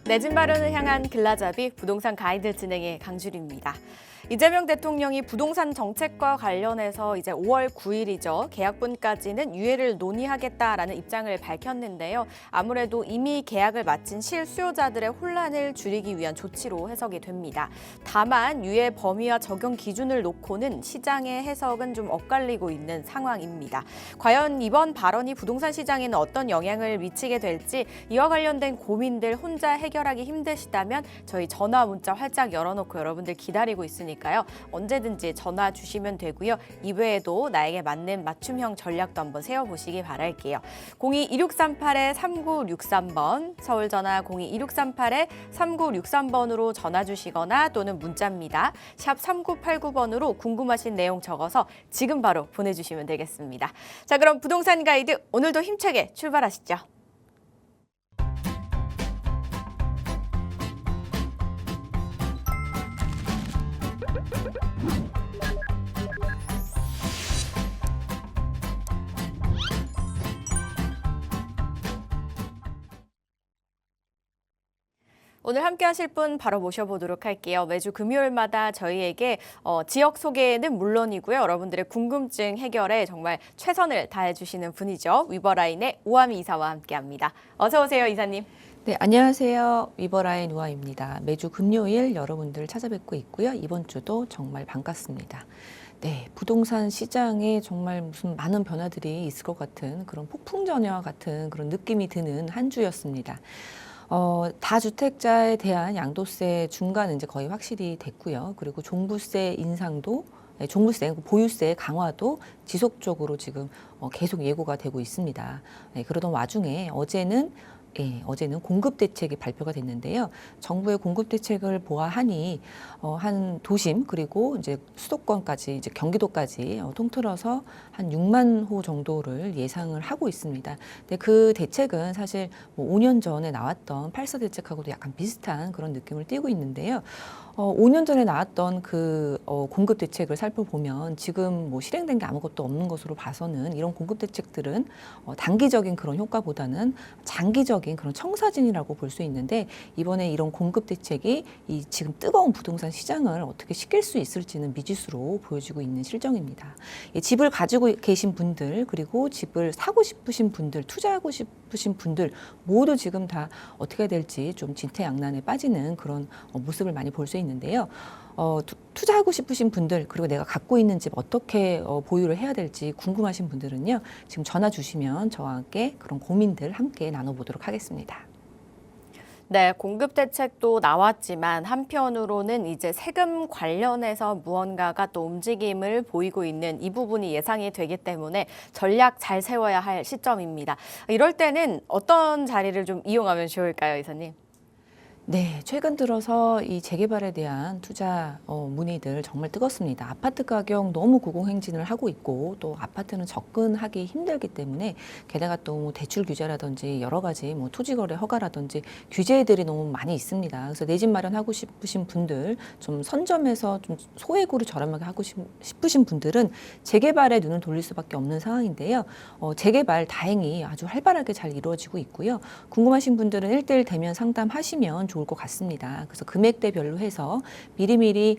내 집 마련을 향한 길라잡이 부동산 가이드 진행의 강주리입니다. 이재명 대통령이 부동산 정책과 관련해서 이제 5월 9일이죠. 계약분까지는 유예를 논의하겠다라는 입장을 밝혔는데요. 아무래도 이미 계약을 마친 실수요자들의 혼란을 줄이기 위한 조치로 해석이 됩니다. 다만 유예 범위와 적용 기준을 놓고는 시장의 해석은 좀 엇갈리고 있는 상황입니다. 과연 이번 발언이 부동산 시장에는 어떤 영향을 미치게 될지 이와 관련된 고민들 혼자 해결하기 힘드시다면 저희 전화 문자 활짝 열어놓고 여러분들 기다리고 있으니까요. 언제든지 전화 주시면 되고요. 이외에도 나에게 맞는 맞춤형 전략도 한번 세워보시기 바랄게요. 02-2638-3963번, 서울 전화 02-2638-3963번으로 전화 주시거나 또는 문자입니다. 샵 3989번으로 궁금하신 내용 적어서 지금 바로 보내주시면 되겠습니다. 자, 그럼 부동산 가이드 오늘도 힘차게 출발하시죠. 오늘 함께 하실 분 바로 모셔보도록 할게요. 매주 금요일마다 저희에게 지역 소개는 물론이고요. 여러분들의 궁금증 해결에 정말 최선을 다해주시는 분이죠. 위버라인의 우아미 이사와 함께합니다. 어서 오세요, 이사님. 네, 안녕하세요. 위버라인 우아입니다. 매주 금요일 여러분들 찾아뵙고 있고요. 이번 주도 정말 반갑습니다. 네, 부동산 시장에 정말 무슨 많은 변화들이 있을 것 같은 그런 폭풍전야와 같은 그런 느낌이 드는 한 주였습니다. 다주택자에 대한 양도세 중과는 이제 거의 확실히 됐고요. 그리고 종부세 인상도, 종부세, 보유세 강화도 지속적으로 지금 계속 예고가 되고 있습니다. 그러던 와중에 어제는 공급 대책이 발표가 됐는데요. 정부의 공급 대책을 보아하니 한 도심 그리고 이제 수도권까지 이제 경기도까지 통틀어서 한 6만 호 정도를 예상을 하고 있습니다. 근데 그 대책은 사실 뭐 5년 전에 나왔던 8사 대책하고도 약간 비슷한 그런 느낌을 띠고 있는데요. 5년 전에 나왔던 그 공급 대책을 살펴보면 지금 뭐 실행된 게 아무것도 없는 것으로 봐서는 이런 공급 대책들은 단기적인 그런 효과보다는 장기적인 그런 청사진이라고 볼 수 있는데 이번에 이런 공급 대책이 이 지금 뜨거운 부동산 시장을 어떻게 식힐 수 있을지는 미지수로 보여지고 있는 실정입니다. 집을 가지고 계신 분들 그리고 집을 사고 싶으신 분들, 투자하고 싶으신 분들 모두 지금 다 어떻게 될지 좀 진퇴양난에 빠지는 그런 모습을 많이 볼 수 있는데요. 투자하고 싶으신 분들 그리고 내가 갖고 있는 집 어떻게 보유를 해야 될지 궁금하신 분들은요. 지금 전화 주시면 저와 함께 그런 고민들 함께 나눠보도록 하겠습니다. 네, 공급 대책도 나왔지만 한편으로는 이제 세금 관련해서 무언가가 또 움직임을 보이고 있는 이 부분이 예상이 되기 때문에 전략 잘 세워야 할 시점입니다. 이럴 때는 어떤 자리를 좀 이용하면 좋을까요, 이사님? 네, 최근 들어서 이 재개발에 대한 투자 문의들 정말 뜨겁습니다. 아파트 가격 너무 고공행진을 하고 있고 또 아파트는 접근하기 힘들기 때문에 게다가 또 뭐 대출 규제라든지 여러 가지 뭐 토지거래 허가라든지 규제들이 너무 많이 있습니다. 그래서 내 집 마련하고 싶으신 분들 좀 선점해서 좀 소액으로 저렴하게 하고 싶으신 분들은 재개발에 눈을 돌릴 수밖에 없는 상황인데요. 재개발 다행히 아주 활발하게 잘 이루어지고 있고요. 궁금하신 분들은 1:1 대면 상담하시면 좋을 것 같습니다. 그래서 금액대별로 해서 미리미리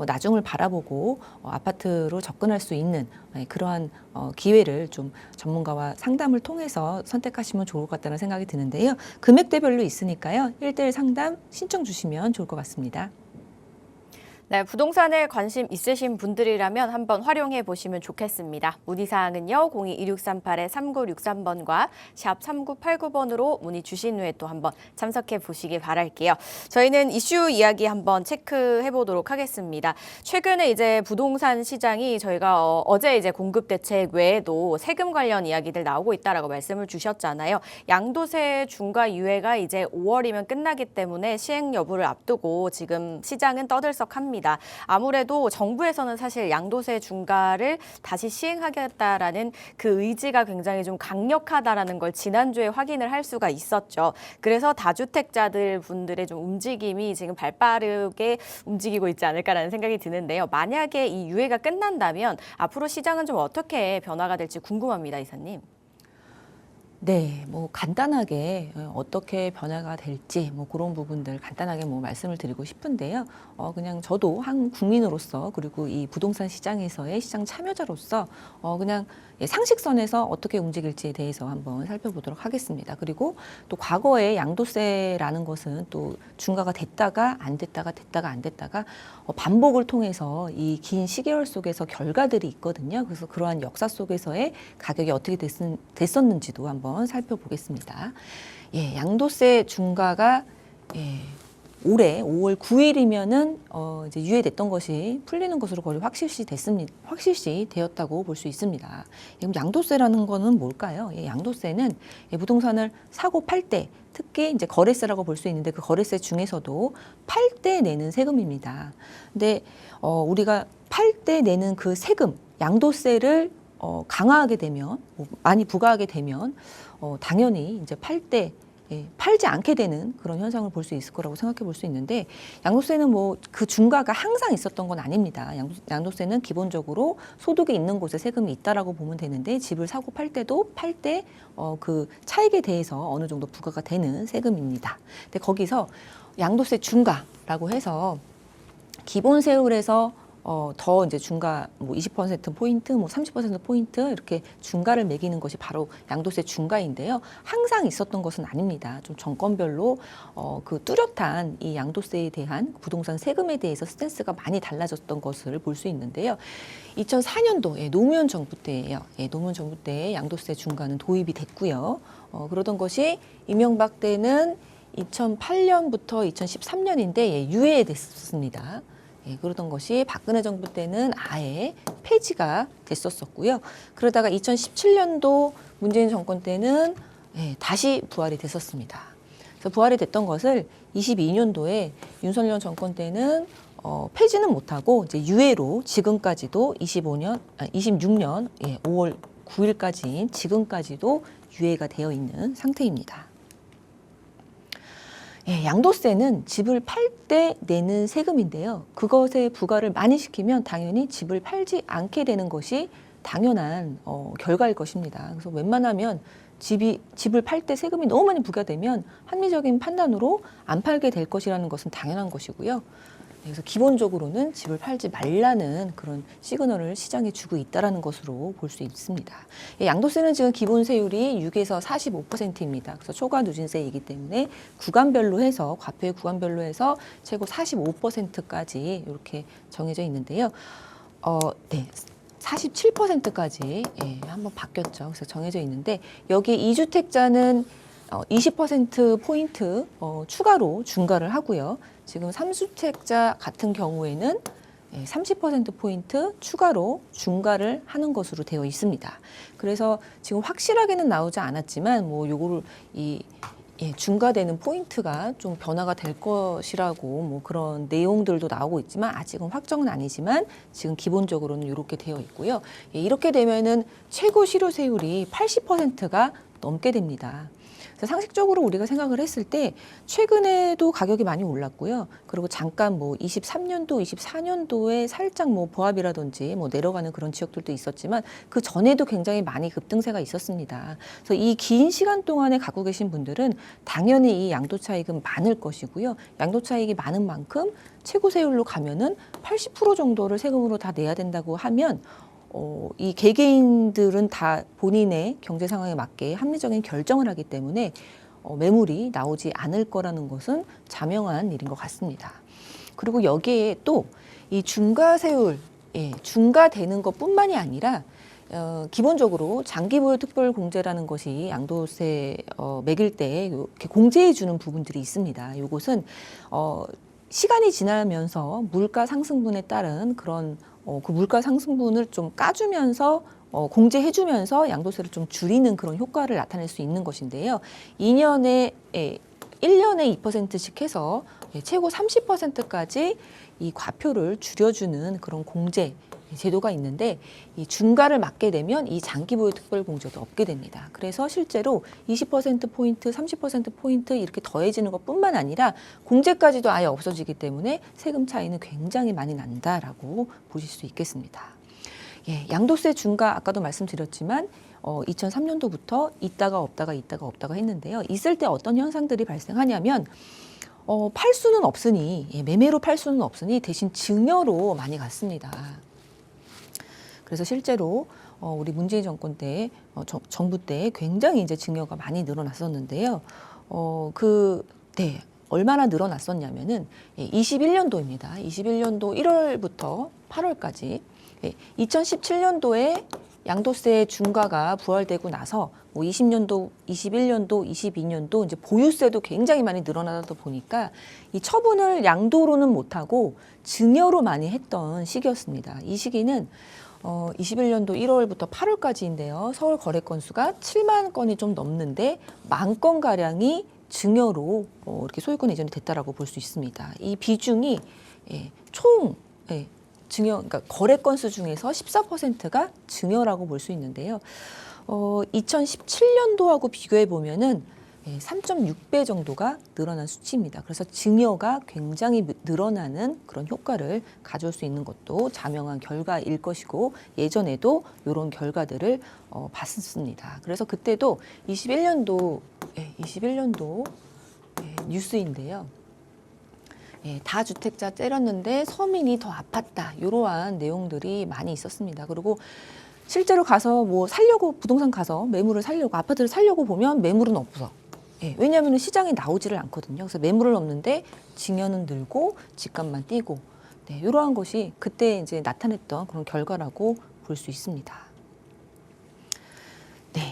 나중을 바라보고 아파트로 접근할 수 있는 그러한 기회를 좀 전문가와 상담을 통해서 선택하시면 좋을 것 같다는 생각이 드는데요. 금액대별로 있으니까요. 1:1 상담 신청 주시면 좋을 것 같습니다. 네, 부동산에 관심 있으신 분들이라면 한번 활용해 보시면 좋겠습니다. 문의사항은요, 02-2638-3963번과 샵 3989번으로 문의 주신 후에 또 한번 참석해 보시기 바랄게요. 저희는 이슈 이야기 한번 체크해 보도록 하겠습니다. 최근에 이제 부동산 시장이 저희가 어제 이제 공급 대책 외에도 세금 관련 이야기들 나오고 있다라고 말씀을 주셨잖아요. 양도세 중과 유예가 이제 5월이면 끝나기 때문에 시행 여부를 앞두고 지금 시장은 떠들썩합니다. 아무래도 정부에서는 사실 양도세 중과를 다시 시행하겠다라는 그 의지가 굉장히 좀 강력하다라는 걸 지난주에 확인을 할 수가 있었죠. 그래서 다주택자들 분들의 좀 움직임이 지금 발빠르게 움직이고 있지 않을까라는 생각이 드는데요. 만약에 이 유예가 끝난다면 앞으로 시장은 좀 어떻게 변화가 될지 궁금합니다, 이사님. 네, 뭐 간단하게 어떻게 변화가 될지 뭐 그런 부분들 간단하게 뭐 말씀을 드리고 싶은데요. 그냥 저도 한 국민으로서 그리고 이 부동산 시장에서의 시장 참여자로서 그냥 상식선에서 어떻게 움직일지에 대해서 한번 살펴보도록 하겠습니다. 그리고 또 과거에 양도세라는 것은 또 중과가 됐다가 안 됐다가 됐다가 안 됐다가 반복을 통해서 이 긴 시계열 속에서 결과들이 있거든요. 그래서 그러한 역사 속에서의 가격이 어떻게 됐었는지도 한번 살펴보겠습니다. 예, 양도세 중과가 올해 5월 9일이면은 이제 유예됐던 것이 풀리는 것으로 거의 확실시 되었다고 볼 수 있습니다. 그럼 양도세라는 거는 뭘까요? 양도세는 부동산을 사고 팔 때 특히 이제 거래세라고 볼 수 있는데 그 거래세 중에서도 팔 때 내는 세금입니다. 근데 우리가 팔 때 내는 그 세금, 양도세를 강화하게 되면 많이 부과하게 되면 당연히 이제 팔지 않게 되는 그런 현상을 볼 수 있을 거라고 생각해 볼 수 있는데 양도세는 뭐 그 중과가 항상 있었던 건 아닙니다. 양도세는 기본적으로 소득이 있는 곳에 세금이 있다라고 보면 되는데 집을 사고 팔 때도 팔 때 그 차익에 대해서 어느 정도 부과가 되는 세금입니다. 근데 거기서 양도세 중과라고 해서 기본 세율에서 더 이제 중과 뭐 20% 포인트, 뭐 30% 포인트 이렇게 중과를 매기는 것이 바로 양도세 중과인데요. 항상 있었던 것은 아닙니다. 좀 정권별로 그 뚜렷한 이 양도세에 대한 부동산 세금에 대해서 스탠스가 많이 달라졌던 것을 볼 수 있는데요. 2004년도 노무현 정부 때예요. 노무현 정부 때 양도세 중과는 도입이 됐고요. 그러던 것이 이명박 때는 2008년부터 2013년인데 유예됐습니다. 그러던 것이 박근혜 정부 때는 아예 폐지가 됐었고요. 그러다가 2017년도 문재인 정권 때는 다시 부활이 됐었습니다. 그래서 부활이 됐던 것을 22년도에 윤석열 정권 때는 폐지는 못하고 이제 유예로 지금까지도 26년 5월 9일까지인 지금까지도 유예가 되어 있는 상태입니다. 양도세는 집을 팔 때 내는 세금인데요. 그것에 부과를 많이 시키면 당연히 집을 팔지 않게 되는 것이 당연한 결과일 것입니다. 그래서 웬만하면 집을 팔 때 세금이 너무 많이 부과되면 합리적인 판단으로 안 팔게 될 것이라는 것은 당연한 것이고요. 그래서 기본적으로는 집을 팔지 말라는 그런 시그널을 시장에 주고 있다는 것으로 볼 수 있습니다. 양도세는 지금 기본 세율이 6에서 45%입니다. 그래서 초과 누진세이기 때문에 구간별로 해서 과표의 구간별로 해서 최고 45%까지 이렇게 정해져 있는데요. 47%까지 한번 바뀌었죠. 그래서 정해져 있는데 여기에 2주택자는 20%포인트 추가로 중과를 하고요. 지금 3주택자 같은 경우에는 30%포인트 추가로 중과를 하는 것으로 되어 있습니다. 그래서 지금 확실하게는 나오지 않았지만 뭐 요거를 중과되는 포인트가 좀 변화가 될 것이라고 뭐 그런 내용들도 나오고 있지만 아직은 확정은 아니지만 지금 기본적으로는 이렇게 되어 있고요. 이렇게 되면은 최고 실효세율이 80%가 넘게 됩니다. 그래서 상식적으로 우리가 생각을 했을 때 최근에도 가격이 많이 올랐고요. 그리고 잠깐 뭐 23년도, 24년도에 살짝 뭐 보합이라든지 뭐 내려가는 그런 지역들도 있었지만 그 전에도 굉장히 많이 급등세가 있었습니다. 그래서 이 긴 시간 동안에 갖고 계신 분들은 당연히 이 양도 차익은 많을 것이고요. 양도 차익이 많은 만큼 최고 세율로 가면은 80% 정도를 세금으로 다 내야 된다고 하면 이 개개인들은 다 본인의 경제 상황에 맞게 합리적인 결정을 하기 때문에 매물이 나오지 않을 거라는 것은 자명한 일인 것 같습니다. 그리고 여기에 또 이 중과세율, 중과되는 것뿐만이 아니라 기본적으로 장기보유 특별공제라는 것이 양도세 매길 때 이렇게 공제해 주는 부분들이 있습니다. 이것은 시간이 지나면서 물가 상승분에 따른 그런 그 물가 상승분을 좀 까주면서 공제해주면서 양도세를 좀 줄이는 그런 효과를 나타낼 수 있는 것인데요. 1년에 2%씩 해서 최고 30%까지 이 과표를 줄여주는 그런 공제 제도가 있는데 이 중과를 맞게 되면 이 장기보유 특별공제도 없게 됩니다. 그래서 실제로 20%포인트, 30%포인트 이렇게 더해지는 것뿐만 아니라 공제까지도 아예 없어지기 때문에 세금 차이는 굉장히 많이 난다라고 보실 수 있겠습니다. 양도세 중과 아까도 말씀드렸지만 2003년도부터 있다가 없다가 했는데요. 있을 때 어떤 현상들이 발생하냐면 팔 수는 없으니 매매로 팔 수는 없으니 대신 증여로 많이 갔습니다. 그래서 실제로 우리 문재인 정권 때 정부 때 굉장히 이제 증여가 많이 늘어났었는데요. 얼마나 늘어났었냐면은 21년도입니다. 21년도 1월부터 8월까지 2017년도에 양도세 중과가 부활되고 나서 20년도, 21년도, 22년도 이제 보유세도 굉장히 많이 늘어나다 보니까 이 처분을 양도로는 못하고 증여로 많이 했던 시기였습니다. 이 시기는 21년도 1월부터 8월까지인데요. 서울 거래 건수가 7만 건이 좀 넘는데 10,000건 가량이 증여로 이렇게 소유권 이전이 됐다라고 볼 수 있습니다. 이 비중이 총 증여, 그러니까 거래 건수 중에서 14%가 증여라고 볼 수 있는데요. 2017년도하고 비교해 보면은 3.6배 정도가 늘어난 수치입니다. 그래서 증여가 굉장히 늘어나는 그런 효과를 가져올 수 있는 것도 자명한 결과일 것이고 예전에도 이런 결과들을 봤습니다. 그래서 그때도 21년도 뉴스인데요. 다주택자 때렸는데 서민이 더 아팠다. 이러한 내용들이 많이 있었습니다. 그리고 실제로 가서 살려고 부동산 가서 매물을 살려고 아파트를 살려고 보면 매물은 없어. 왜냐하면 시장에 나오지를 않거든요. 그래서 매물은 없는데 증여는 늘고 집값만 뛰고 이러한 것이 그때 이제 나타냈던 그런 결과라고 볼 수 있습니다.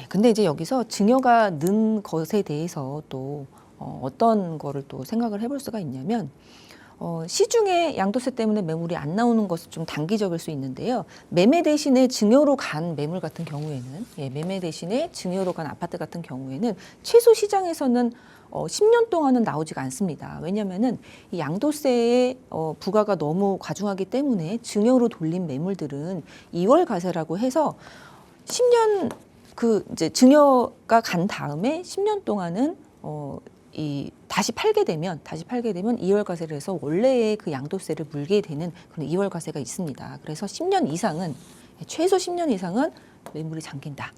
근데 이제 여기서 증여가 는 것에 대해서 또 어떤 거를 또 생각을 해볼 수가 있냐면 시중에 양도세 때문에 매물이 안 나오는 것은 좀 단기적일 수 있는데요. 매매 대신에 증여로 간 매물 같은 경우에는 매매 대신에 증여로 간 아파트 같은 경우에는 최소 시장에서는 10년 동안은 나오지가 않습니다. 왜냐하면은 이 양도세의 부과가 너무 과중하기 때문에 증여로 돌린 매물들은 2월 과세라고 해서 10년 이제 증여가 간 다음에 10년 동안은 다시 팔게 되면 2월 과세를 해서 원래의 그 양도세를 물게 되는 그런 2월 과세가 있습니다. 그래서 10년 이상은 최소 10년 이상은 매물이 잠긴다.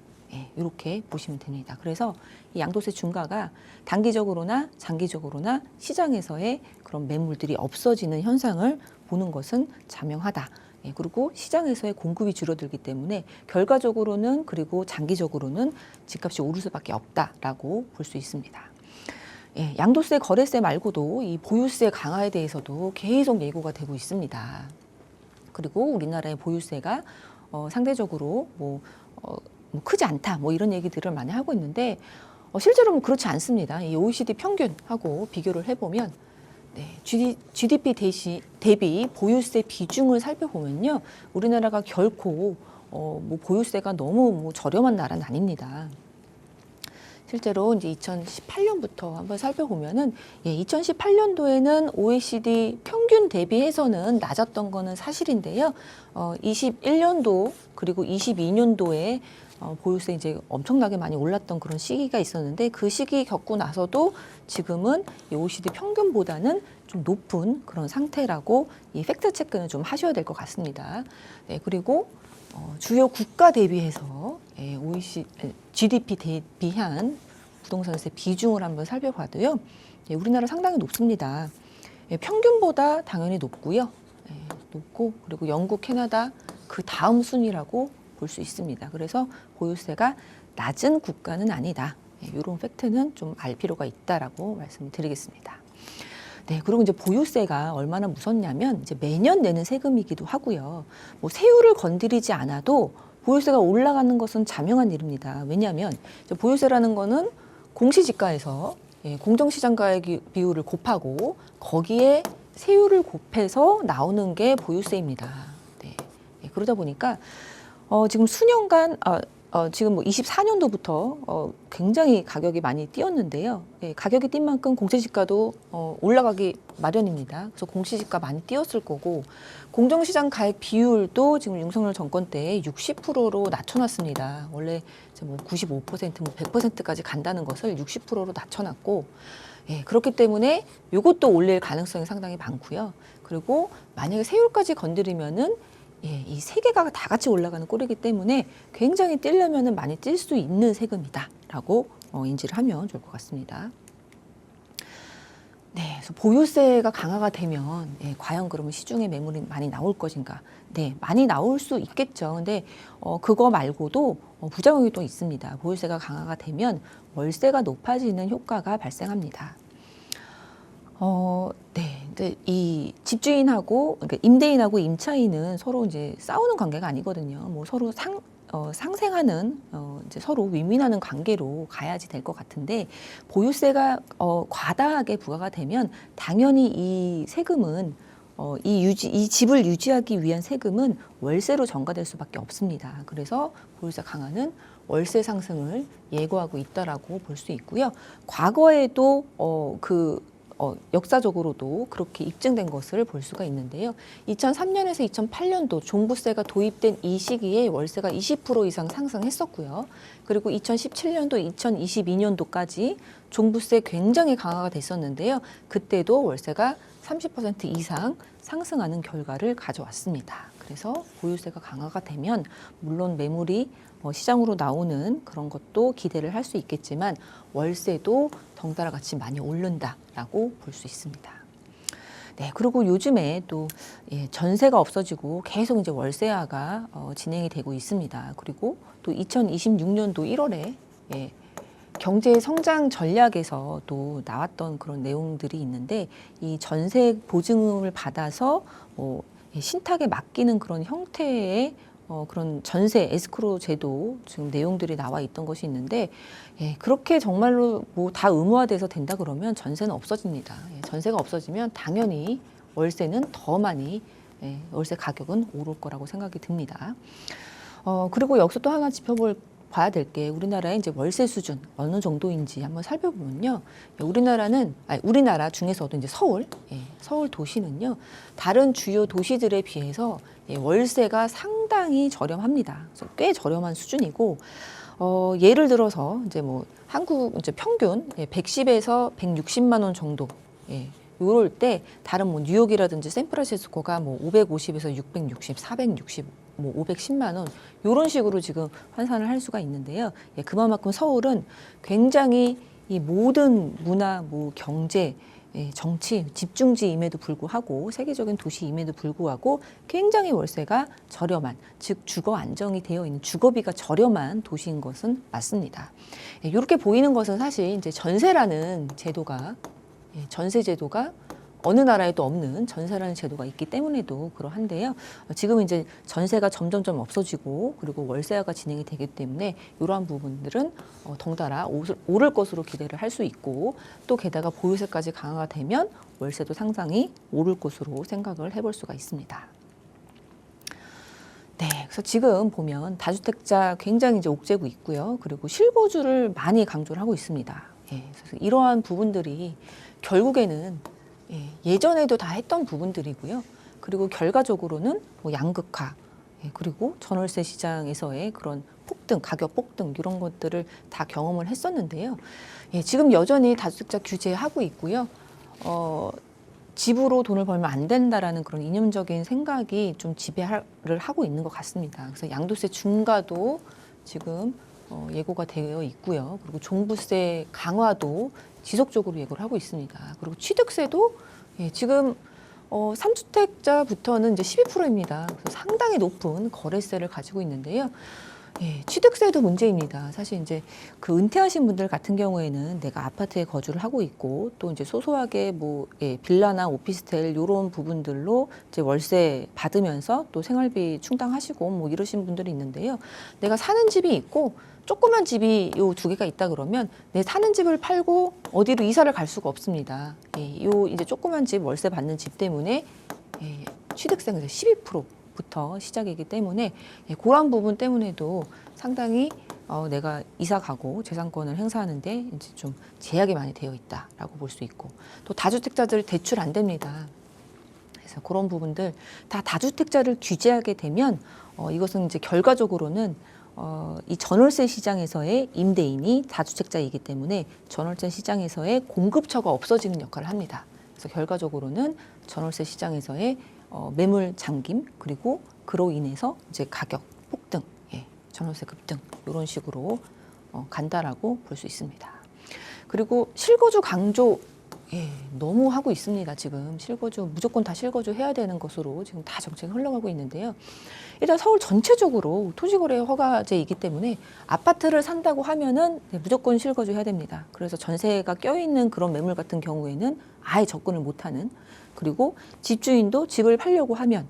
이렇게 보시면 됩니다. 그래서 이 양도세 중과가 단기적으로나 장기적으로나 시장에서의 그런 매물들이 없어지는 현상을 보는 것은 자명하다. 그리고 시장에서의 공급이 줄어들기 때문에 결과적으로는 그리고 장기적으로는 집값이 오를 수밖에 없다라고 볼 수 있습니다. 양도세, 거래세 말고도 이 보유세 강화에 대해서도 계속 예고가 되고 있습니다. 그리고 우리나라의 보유세가 상대적으로 크지 않다, 이런 얘기들을 많이 하고 있는데 실제로는 그렇지 않습니다. 이 OECD 평균하고 비교를 해보면 GDP 대비 보유세 비중을 살펴보면요, 우리나라가 결코 보유세가 너무 저렴한 나라는 아닙니다. 실제로 이제 2018년부터 한번 살펴보면은 2018년도에는 OECD 평균 대비해서는 낮았던 거는 사실인데요. 21년도 그리고 22년도에 보유세 이제 엄청나게 많이 올랐던 그런 시기가 있었는데 그 시기 겪고 나서도 지금은 이 OECD 평균보다는 좀 높은 그런 상태라고 이 팩트 체크는 좀 하셔야 될 것 같습니다. 그리고 주요 국가 대비해서 GDP 대비한 부동산세 비중을 한번 살펴봐도요. 우리나라 상당히 높습니다. 평균보다 당연히 높고요. 높고 그리고 영국, 캐나다 그 다음 순위라고 볼 수 있습니다. 그래서 보유세가 낮은 국가는 아니다. 이런 팩트는 좀 알 필요가 있다라고 말씀을 드리겠습니다. 그리고 이제 보유세가 얼마나 무섭냐면 이제 매년 내는 세금이기도 하고요. 세율을 건드리지 않아도 보유세가 올라가는 것은 자명한 일입니다. 왜냐하면 보유세라는 거는 공시지가에서 공정시장가액 비율을 곱하고 거기에 세율을 곱해서 나오는 게 보유세입니다. 그러다 보니까 지금 수년간 지금 24년도부터 굉장히 가격이 많이 뛰었는데요. 가격이 뛴 만큼 공시지가도 올라가기 마련입니다. 그래서 공시지가 많이 뛰었을 거고 공정시장 가액 비율도 지금 윤석열 정권 때 60%로 낮춰놨습니다. 원래 95%, 100%까지 간다는 것을 60%로 낮춰놨고 그렇기 때문에 이것도 올릴 가능성이 상당히 많고요. 그리고 만약에 세율까지 건드리면은 이 세 개가 다 같이 올라가는 꼴이기 때문에 굉장히 뛸려면은 많이 뛸 수 있는 세금이다라고 인지를 하면 좋을 것 같습니다. 네, 그래서 보유세가 강화가 되면 과연 그러면 시중에 매물이 많이 나올 것인가? 네, 많이 나올 수 있겠죠. 근데 그거 말고도 부작용이 또 있습니다. 보유세가 강화가 되면 월세가 높아지는 효과가 발생합니다. 네, 근데 이 집주인하고 그러니까 임대인하고 임차인은 서로 이제 싸우는 관계가 아니거든요. 뭐 서로 상생하는 이제 서로 윈윈하는 관계로 가야지 될 것 같은데 보유세가 과다하게 부과가 되면 당연히 이 세금은 이 집을 유지하기 위한 세금은 월세로 전가될 수밖에 없습니다. 그래서 보유세 강화는 월세 상승을 예고하고 있다라고 볼 수 있고요. 과거에도 역사적으로도 그렇게 입증된 것을 볼 수가 있는데요. 2003년에서 2008년도 종부세가 도입된 이 시기에 월세가 20% 이상 상승했었고요. 그리고 2017년도, 2022년도까지 종부세 굉장히 강화가 됐었는데요. 그때도 월세가 30% 이상 상승하는 결과를 가져왔습니다. 그래서 보유세가 강화가 되면 물론 매물이 시장으로 나오는 그런 것도 기대를 할 수 있겠지만 월세도 덩달아 같이 많이 오른다라고 볼 수 있습니다. 네, 그리고 요즘에 또 전세가 없어지고 계속 이제 월세화가 진행이 되고 있습니다. 그리고 또 2026년도 1월에 경제 성장 전략에서 또 나왔던 그런 내용들이 있는데 이 전세 보증을 받아서 신탁에 맡기는 그런 형태의 그런 전세 에스크로 제도 지금 내용들이 나와 있던 것이 있는데 그렇게 정말로 뭐 다 의무화돼서 된다 그러면 전세는 없어집니다. 전세가 없어지면 당연히 월세는 더 많이 월세 가격은 오를 거라고 생각이 듭니다. 그리고 여기서 또 하나 봐야 될 게 우리나라의 이제 월세 수준 어느 정도인지 한번 살펴보면요. 우리나라 중에서도 이제 서울 도시는요. 다른 주요 도시들에 비해서 월세가 상당히 저렴합니다. 그래서 꽤 저렴한 수준이고 예를 들어서 이제 뭐 한국 이제 평균 110에서 160만 원 정도 요럴 때 다른 뭐 뉴욕이라든지 샌프란시스코가 뭐 550에서 660, 460, 뭐 510만 원 요런 식으로 지금 환산을 할 수가 있는데요. 그만큼 서울은 굉장히 이 모든 문화, 뭐 경제, 정치 집중지임에도 불구하고 세계적인 도시임에도 불구하고 굉장히 월세가 저렴한, 즉 주거 안정이 되어 있는 주거비가 저렴한 도시인 것은 맞습니다. 이렇게 보이는 것은 사실 이제 전세라는 제도가 전세 제도가 어느 나라에도 없는 전세라는 제도가 있기 때문에도 그러한데요. 지금 이제 전세가 점점점 없어지고 그리고 월세화가 진행이 되기 때문에 이러한 부분들은 덩달아 오를 것으로 기대를 할 수 있고 또 게다가 보유세까지 강화가 되면 월세도 상당히 오를 것으로 생각을 해볼 수가 있습니다. 네, 그래서 지금 보면 다주택자 굉장히 이제 옥죄고 있고요. 그리고 실거주를 많이 강조를 하고 있습니다. 그래서 이러한 부분들이 결국에는 예전에도 다 했던 부분들이고요. 그리고 결과적으로는 뭐 양극화, 그리고 전월세 시장에서의 그런 폭등, 가격 폭등 이런 것들을 다 경험을 했었는데요. 지금 여전히 다주택자 규제하고 있고요. 집으로 돈을 벌면 안 된다라는 그런 이념적인 생각이 좀 지배를 하고 있는 것 같습니다. 그래서 양도세 중과도 지금 예고가 되어 있고요. 그리고 종부세 강화도 지속적으로 예고를 하고 있습니다. 그리고 취득세도 지금 3주택자부터는 이제 12%입니다. 그래서 상당히 높은 거래세를 가지고 있는데요. 취득세도 문제입니다. 사실 이제 그 은퇴하신 분들 같은 경우에는 내가 아파트에 거주를 하고 있고 또 이제 소소하게 뭐 빌라나 오피스텔 이런 부분들로 이제 월세 받으면서 또 생활비 충당하시고 뭐 이러신 분들이 있는데요. 내가 사는 집이 있고 조그만 집이 요 두 개가 있다 그러면 내 사는 집을 팔고 어디로 이사를 갈 수가 없습니다. 요 이제 조그만 집 월세 받는 집 때문에 취득세가 12%부터 시작이기 때문에 그런 부분 때문에도 상당히 내가 이사 가고 재산권을 행사하는데 이제 좀 제약이 많이 되어 있다라고 볼 수 있고 또 다주택자들 대출 안 됩니다. 그래서 그런 부분들 다 다주택자를 규제하게 되면 이것은 이제 결과적으로는 이 전월세 시장에서의 임대인이 다주택자이기 때문에 전월세 시장에서의 공급처가 없어지는 역할을 합니다. 그래서 결과적으로는 전월세 시장에서의 매물 잠김 그리고 그로 인해서 이제 가격 폭등, 전월세 급등 이런 식으로 간다라고 볼 수 있습니다. 그리고 실거주 강조 너무 하고 있습니다. 지금 실거주 무조건 다 실거주 해야 되는 것으로 지금 다 정책이 흘러가고 있는데요. 일단 서울 전체적으로 토지거래 허가제이기 때문에 아파트를 산다고 하면은 무조건 실거주 해야 됩니다. 그래서 전세가 껴있는 그런 매물 같은 경우에는 아예 접근을 못하는, 그리고 집주인도 집을 팔려고 하면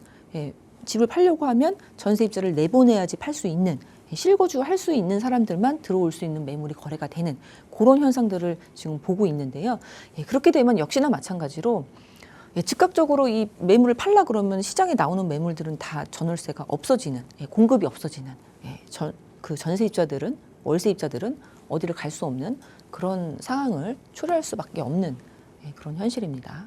전세입자를 내보내야지 팔 수 있는, 실거주 할 수 있는 사람들만 들어올 수 있는 매물이 거래가 되는 그런 현상들을 지금 보고 있는데요. 그렇게 되면 역시나 마찬가지로 즉각적으로 이 매물을 팔라 그러면 시장에 나오는 매물들은 다 전월세가 없어지는, 공급이 없어지는, 그 전세입자들은, 월세입자들은 어디를 갈 수 없는 그런 상황을 초래할 수밖에 없는 그런 현실입니다.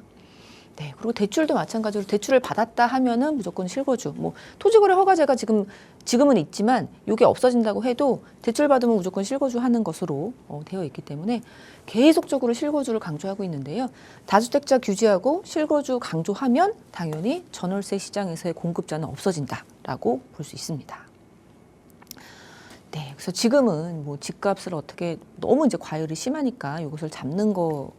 네, 그리고 대출도 마찬가지로 대출을 받았다 하면은 무조건 실거주. 뭐 토지거래 허가제가 지금은 있지만 이게 없어진다고 해도 대출 받으면 무조건 실거주하는 것으로 되어 있기 때문에 계속적으로 실거주를 강조하고 있는데요. 다주택자 규제하고 실거주 강조하면 당연히 전월세 시장에서의 공급자는 없어진다라고 볼 수 있습니다. 네, 그래서 지금은 뭐 집값을 어떻게 너무 이제 과열이 심하니까 이것을 잡는 거로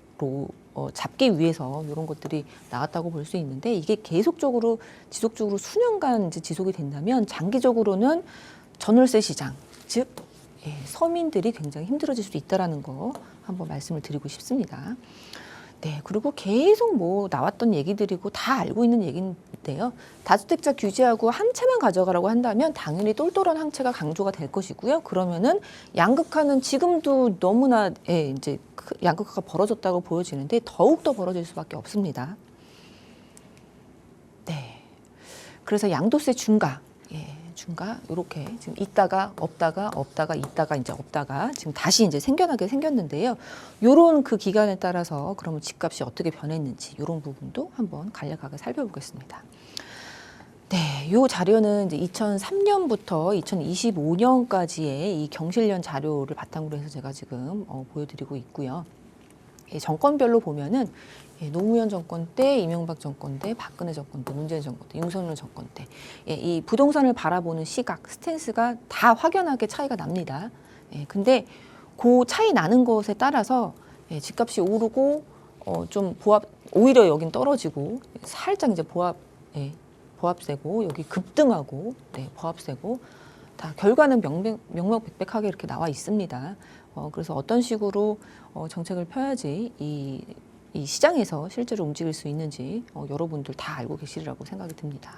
잡기 위해서 이런 것들이 나왔다고 볼 수 있는데, 이게 계속적으로 지속적으로 수년간 이제 지속이 된다면 장기적으로는 전월세 시장, 즉 서민들이 굉장히 힘들어질 수 있다라는 거 한번 말씀을 드리고 싶습니다. 네, 그리고 계속 뭐 나왔던 얘기들이고 다 알고 있는 얘기인데요. 다주택자 규제하고 한 채만 가져가라고 한다면 당연히 똘똘한 한 채가 강조가 될 것이고요. 그러면은 양극화는 지금도 너무나 이제 양극화가 벌어졌다고 보여지는데 더욱 더 벌어질 수밖에 없습니다. 네, 그래서 양도세 중과. 중과 이렇게 지금 있다가 없다가 있다가 이제 없다가 지금 다시 이제 생겨나게 생겼는데요. 요런 그 기간에 따라서 그러면 집값이 어떻게 변했는지 이런 부분도 한번 간략하게 살펴보겠습니다. 네, 요 자료는 이제 2003년부터 2025년까지의 이 경실련 자료를 바탕으로 해서 제가 지금 보여드리고 있고요. 정권별로 보면은 노무현 정권 때, 이명박 정권 때, 박근혜 정권 때, 문재인 정권 때, 윤석열 정권 때, 이 부동산을 바라보는 시각, 스탠스가 다 확연하게 차이가 납니다. 근데 그 차이 나는 것에 따라서 집값이 오르고 좀 오히려 여긴 떨어지고 살짝 이제 보합세고 여기 급등하고 보합세고 다 결과는 명명백백하게 이렇게 나와 있습니다. 그래서 어떤 식으로 정책을 펴야지 이 시장에서 실제로 움직일 수 있는지 여러분들 다 알고 계시리라고 생각이 듭니다.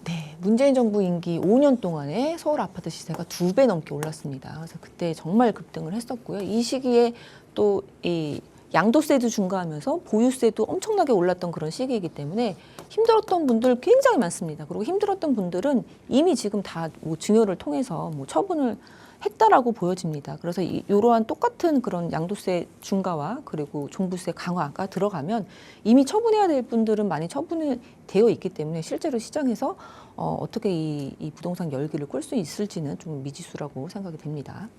네, 문재인 정부 임기 5년 동안에 서울 아파트 시세가 2배 넘게 올랐습니다. 그래서 그때 정말 급등을 했었고요. 이 시기에 또 이 양도세도 중과하면서 보유세도 엄청나게 올랐던 그런 시기이기 때문에 힘들었던 분들 굉장히 많습니다. 그리고 힘들었던 분들은 이미 지금 다 뭐 증여를 통해서 뭐 처분을 했다라고 보여집니다. 그래서 이러한 똑같은 그런 양도세 중과와 그리고 종부세 강화가 들어가면 이미 처분해야 될 분들은 많이 처분이 되어 있기 때문에 실제로 시장에서 어떻게 이 부동산 열기를 끌 수 있을지는 좀 미지수라고 생각이 됩니다.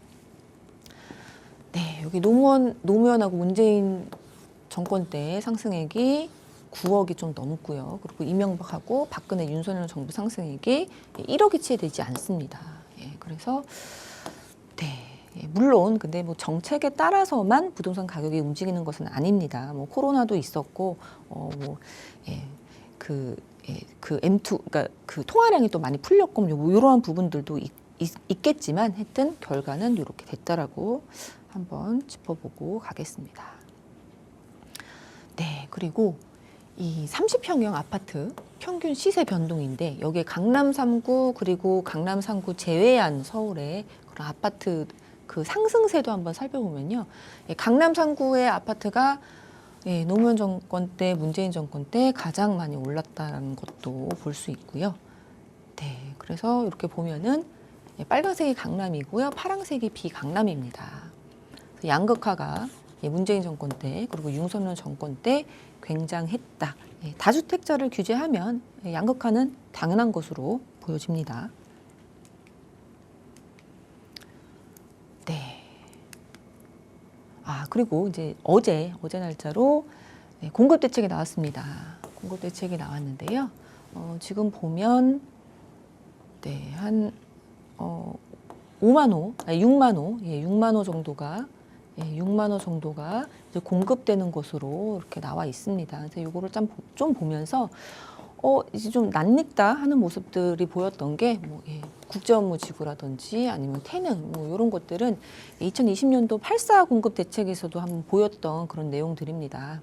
네, 여기 노무현하고 문재인 정권 때 상승액이 9억이 좀 넘고요. 그리고 이명박하고 박근혜, 윤석열 정부 상승액이 1억이 채 되지 않습니다. 그래서 물론 근데 뭐 정책에 따라서만 부동산 가격이 움직이는 것은 아닙니다. 뭐 코로나도 있었고 그 M2 그러니까 그 통화량이 또 많이 풀렸고 뭐 이러한 부분들도 있겠지만 하여튼 결과는 이렇게 됐다라고 한번 짚어보고 가겠습니다. 네, 그리고 이 30평형 아파트 평균 시세 변동인데 여기에 강남 3구 그리고 강남 3구 제외한 서울의 그런 아파트 그 상승세도 한번 살펴보면요. 강남 3구의 아파트가 노무현 정권 때, 문재인 정권 때 가장 많이 올랐다는 것도 볼 수 있고요. 네, 그래서 이렇게 보면은 빨간색이 강남이고요, 파란색이 비강남입니다. 양극화가 문재인 정권 때 그리고 윤석열 정권 때 굉장했다. 다주택자를 규제하면 양극화는 당연한 것으로 보여집니다. 네. 그리고 이제 어제 날짜로 공급 대책이 나왔습니다. 공급 대책이 나왔는데요. 지금 보면 한 5만 호, 아니, 6만 호, 6만 호 정도가 6만 호 정도가 이제 공급되는 것으로 이렇게 나와 있습니다. 그래서 이거를 좀 보면서 이제 좀 낯익다 하는 모습들이 보였던 게 국제업무지구라든지 아니면 태능 이런 것들은 2020년도 8.4 공급 대책에서도 한번 보였던 그런 내용들입니다.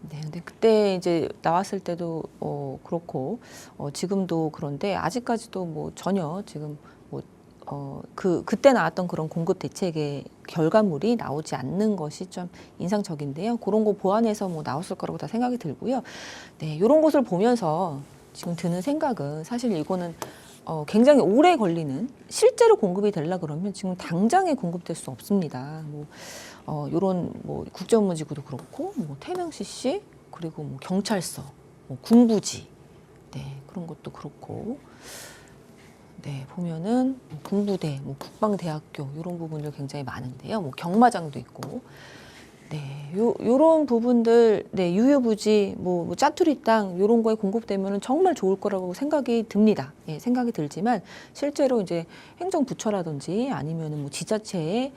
네, 근데 그때 이제 나왔을 때도 그렇고 지금도 그런데 아직까지도 전혀 지금 그때 나왔던 그런 공급 대책의 결과물이 나오지 않는 것이 좀 인상적인데요. 그런 거 보완해서 나왔을 거라고 다 생각이 들고요. 네, 이런 것을 보면서 지금 드는 생각은 사실 이거는 굉장히 오래 걸리는 실제로 공급이 되려 그러면 지금 당장에 공급될 수 없습니다. 이런 국제업무지구도 그렇고 태능 CC 그리고 경찰서, 군부지 그런 것도 그렇고. 네, 보면은 군부대, 국방대학교 이런 부분들 굉장히 많은데요. 경마장도 있고, 네, 요런 부분들, 네, 유휴부지, 짜투리 땅 이런 거에 공급되면은 정말 좋을 거라고 생각이 듭니다. 예, 생각이 들지만 실제로 이제 행정부처라든지 아니면은 지자체의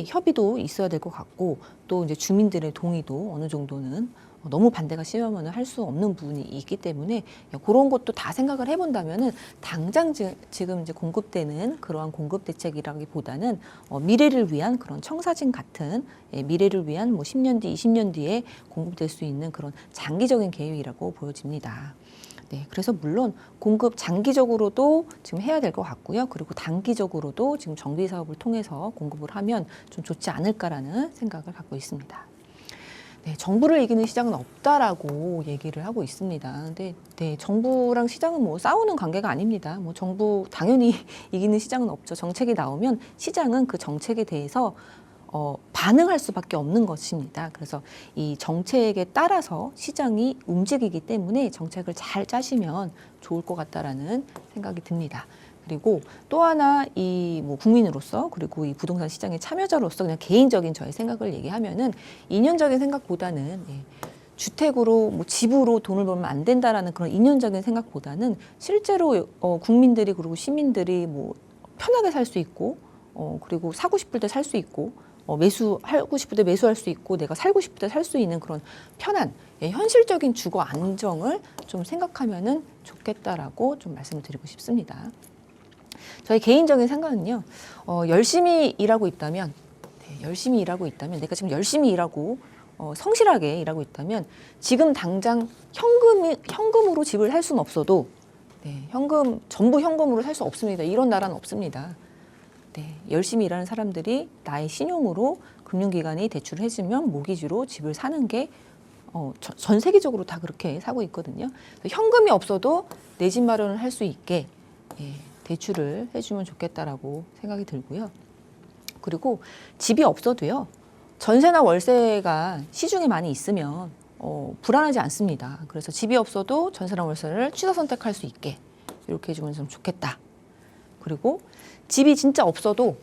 협의도 있어야 될 것 같고 또 이제 주민들의 동의도 어느 정도는 너무 반대가 심하면 할 수 없는 부분이 있기 때문에 그런 것도 다 생각을 해본다면은 당장 지금 이제 공급되는 그러한 공급 대책이라기보다는 미래를 위한 그런 청사진 같은 미래를 위한 10년 뒤, 20년 뒤에 공급될 수 있는 그런 장기적인 계획이라고 보여집니다. 네, 그래서 물론 공급 장기적으로도 지금 해야 될 것 같고요. 그리고 단기적으로도 지금 정비 사업을 통해서 공급을 하면 좀 좋지 않을까라는 생각을 갖고 있습니다. 네, 정부를 이기는 시장은 없다라고 얘기를 하고 있습니다. 근데 네, 정부랑 시장은 싸우는 관계가 아닙니다. 정부 당연히 이기는 시장은 없죠. 정책이 나오면 시장은 그 정책에 대해서 반응할 수밖에 없는 것입니다. 그래서 이 정책에 따라서 시장이 움직이기 때문에 정책을 잘 짜시면 좋을 것 같다라는 생각이 듭니다. 그리고 또 하나 이 국민으로서 그리고 이 부동산 시장의 참여자로서 그냥 개인적인 저의 생각을 얘기하면은 이념적인 생각보다는 주택으로 집으로 돈을 벌면 안 된다라는 그런 이념적인 생각보다는 실제로 국민들이 그리고 시민들이 편하게 살 수 있고 그리고 사고 싶을 때 살 수 있고 매수하고 싶을 때 매수할 수 있고 내가 살고 싶을 때 살 수 있는 그런 편한 현실적인 주거 안정을 좀 생각하면은 좋겠다라고 좀 말씀을 드리고 싶습니다. 저희 개인적인 생각은요, 열심히 일하고 있다면, 내가 지금 열심히 일하고, 성실하게 일하고 있다면, 지금 당장 현금으로 집을 살 수는 없어도, 네, 전부 현금으로 살 수 없습니다. 이런 나라는 없습니다. 네, 열심히 일하는 사람들이 나의 신용으로 금융기관이 대출을 해주면 모기지로 집을 사는 게, 전 세계적으로 다 그렇게 사고 있거든요. 현금이 없어도 내 집 마련을 할 수 있게, 대출을 해주면 좋겠다라고 생각이 들고요. 그리고 집이 없어도요. 전세나 월세가 시중에 많이 있으면 불안하지 않습니다. 그래서 집이 없어도 전세나 월세를 취사 선택할 수 있게 이렇게 해주면 좀 좋겠다. 그리고 집이 진짜 없어도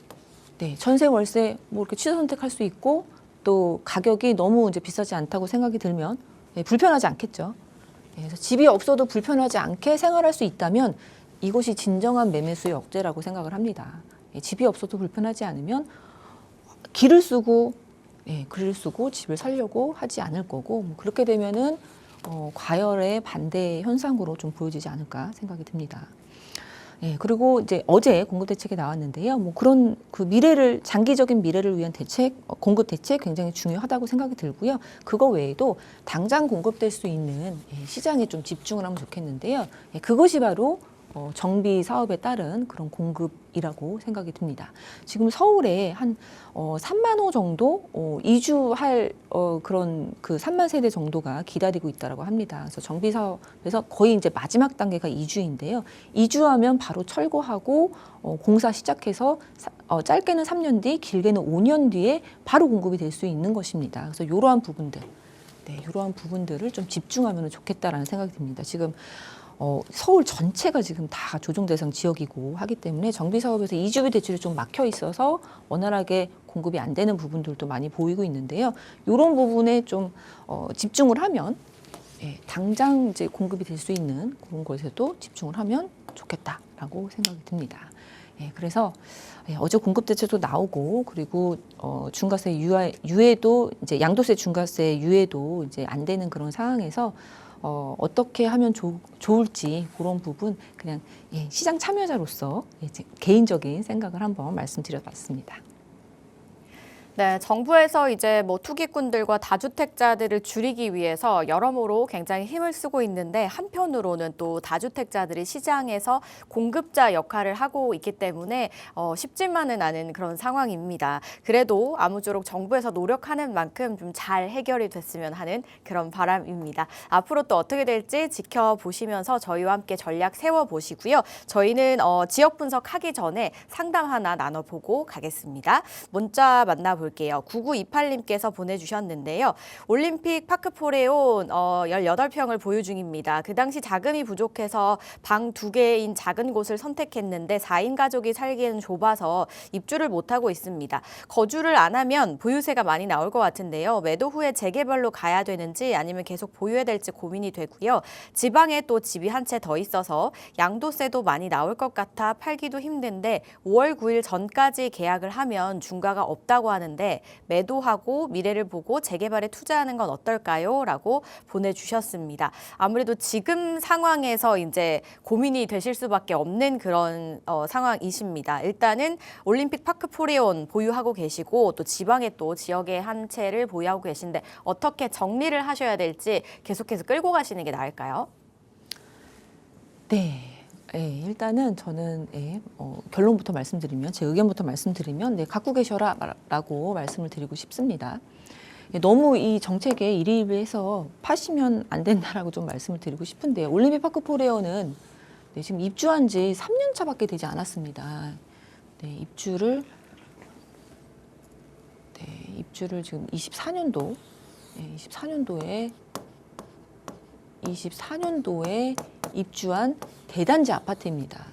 전세 월세 이렇게 취사 선택할 수 있고 또 가격이 너무 이제 비싸지 않다고 생각이 들면 불편하지 않겠죠. 그래서 집이 없어도 불편하지 않게 생활할 수 있다면 이것이 진정한 매매수의 억제라고 생각을 합니다. 집이 없어도 불편하지 않으면 글을 쓰고 집을 사려고 하지 않을 거고 그렇게 되면은 과열의 반대 현상으로 좀 보여지지 않을까 생각이 듭니다. 그리고 이제 어제 공급 대책이 나왔는데요. 그런 장기적인 미래를 위한 공급 대책 굉장히 중요하다고 생각이 들고요. 그거 외에도 당장 공급될 수 있는 시장에 좀 집중을 하면 좋겠는데요. 그것이 바로 정비 사업에 따른 그런 공급이라고 생각이 듭니다. 지금 서울에 한 3만 호 정도 이주할 그런 3만 세대 정도가 기다리고 있다라고 합니다. 그래서 정비 사업에서 거의 이제 마지막 단계가 이주인데요. 이주하면 바로 철거하고 공사 시작해서 짧게는 3년 뒤, 길게는 5년 뒤에 바로 공급이 될 수 있는 것입니다. 그래서 이러한 부분들을 좀 집중하면 좋겠다라는 생각이 듭니다. 지금 서울 전체가 지금 다 조정 대상 지역이고 하기 때문에 정비 사업에서 이주비 대출이 좀 막혀 있어서 원활하게 공급이 안 되는 부분들도 많이 보이고 있는데요. 이런 부분에 좀 집중을 하면 당장 이제 공급이 될 수 있는 그런 곳에도 집중을 하면 좋겠다라고 생각이 듭니다. 그래서 어제 공급 대책도 나오고 그리고 중과세 유예도 이제 양도세 중과세 유예도 이제 안 되는 그런 상황에서 어떻게 하면 좋을지 그런 부분 그냥 시장 참여자로서 개인적인 생각을 한번 말씀드려봤습니다. 네, 정부에서 이제 뭐 투기꾼들과 다주택자들을 줄이기 위해서 여러모로 굉장히 힘을 쓰고 있는데 한편으로는 또 다주택자들이 시장에서 공급자 역할을 하고 있기 때문에 쉽지만은 않은 그런 상황입니다. 그래도 아무쪼록 정부에서 노력하는 만큼 좀 잘 해결이 됐으면 하는 그런 바람입니다. 앞으로 또 어떻게 될지 지켜보시면서 저희와 함께 전략 세워보시고요. 저희는 지역 분석하기 전에 상담 하나 나눠보고 가겠습니다. 문자 만나볼게요. 9928님께서 보내주셨는데요. 올림픽 파크포레온 18평을 보유 중입니다. 그 당시 자금이 부족해서 방 2개인 작은 곳을 선택했는데 4인 가족이 살기에는 좁아서 입주를 못하고 있습니다. 거주를 안 하면 보유세가 많이 나올 것 같은데요. 매도 후에 재개발로 가야 되는지 아니면 계속 보유해야 될지 고민이 되고요. 지방에 또 집이 한 채 더 있어서 양도세도 많이 나올 것 같아 팔기도 힘든데 5월 9일 전까지 계약을 하면 중과가 없다고 하는데 매도하고 미래를 보고 재개발에 투자하는 건 어떨까요? 라고 보내주셨습니다. 아무래도 지금 상황에서 이제 고민이 되실 수밖에 없는 그런 상황이십니다. 일단은 올림픽 파크 포레온 보유하고 계시고 또 지방에 또 지역에 한 채를 보유하고 계신데 어떻게 정리를 하셔야 될지 계속해서 끌고 가시는 게 나을까요? 네. 일단은 저는 결론부터 말씀드리면 제 의견부터 말씀드리면 갖고 계셔라라고 말씀을 드리고 싶습니다. 너무 이 정책에 일입해서 파시면 안 된다라고 좀 말씀을 드리고 싶은데요. 올림픽 파크 포레온은 지금 입주한 지 3년 차밖에 되지 않았습니다. 입주를 지금 24년도에 입주한 대단지 아파트입니다.